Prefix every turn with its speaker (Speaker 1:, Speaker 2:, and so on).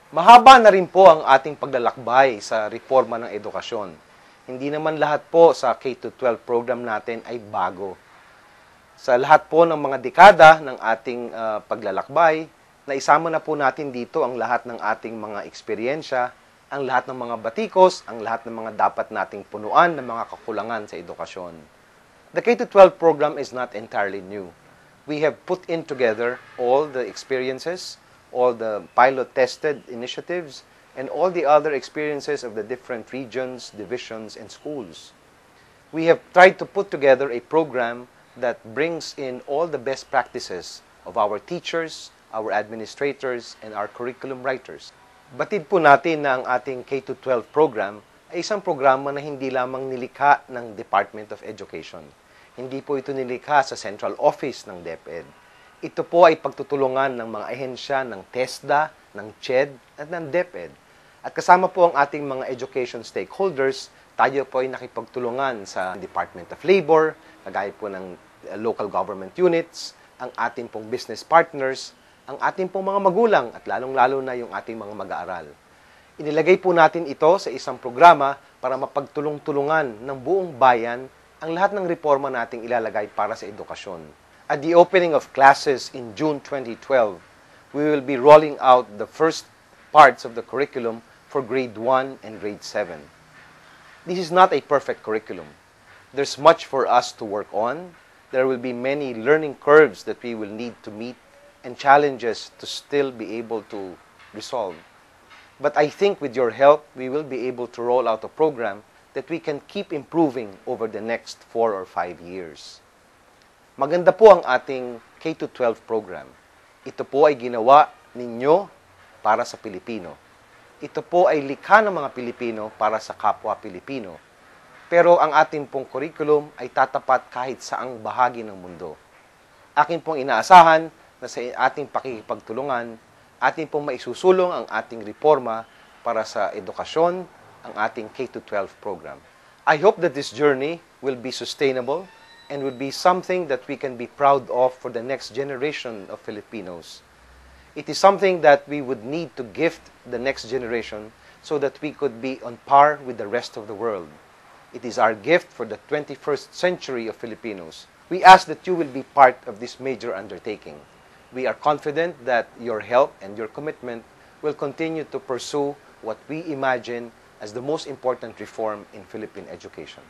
Speaker 1: Mahaba na rin po ang ating paglalakbay sa reforma ng edukasyon. Hindi naman lahat po sa K-12 program natin ay bago. Sa lahat po ng mga dekada ng ating paglalakbay, naisama na po natin dito ang lahat ng ating mga eksperyensya, ang lahat ng mga batikos, ang lahat ng mga dapat nating punuan ng mga kakulangan sa edukasyon. The K-12 program is not entirely new. We have put in together all the experiences, all the pilot-tested initiatives, and all the other experiences of the different regions, divisions, and schools. We have tried to put together a program that brings in all the best practices of our teachers, our administrators, and our curriculum writers. Batid po natin na ang ating K-12 program ay isang programa na hindi lamang nilikha ng Department of Education. Hindi po ito nilikha sa Central Office ng DepEd. Ito po ay pagtutulungan ng mga ahensya ng TESDA, ng CHED, at ng DepEd. At kasama po ang ating mga education stakeholders, tayo po ay nakipagtulungan sa Department of Labor, kagaya po ng local government units, ang ating pong business partners, ang ating pong mga magulang, at lalong-lalo na yung ating mga mag-aaral. Inilagay po natin ito sa isang programa para mapagtulong-tulungan ng buong bayan ang lahat ng reforma nating ilalagay para sa edukasyon. At the opening of classes in June 2012, we will be rolling out the first parts of the curriculum for grade 1 and grade 7. This is not a perfect curriculum. There's much for us to work on. There will be many learning curves that we will need to meet and challenges to still be able to resolve. But I think with your help, we will be able to roll out a program that we can keep improving over the next 4 or 5 years. Maganda po ang ating K-12 program. Ito po ay ginawa ninyo para sa Pilipino. Ito po ay likha ng mga Pilipino para sa kapwa Pilipino. Pero ang ating pong curriculum ay tatapat kahit saang bahagi ng mundo. Akin pong inaasahan na sa ating pakikipagtulungan, ating pong maisusulong ang ating reforma para sa edukasyon, ang ating K-12 program. I hope that this journey will be sustainable and would be something that we can be proud of for the next generation of Filipinos. It is something that we would need to gift the next generation so that we could be on par with the rest of the world. It is our gift for the 21st century of Filipinos. We ask that you will be part of this major undertaking. We are confident that your help and your commitment will continue to pursue what we imagine as the most important reform in Philippine education.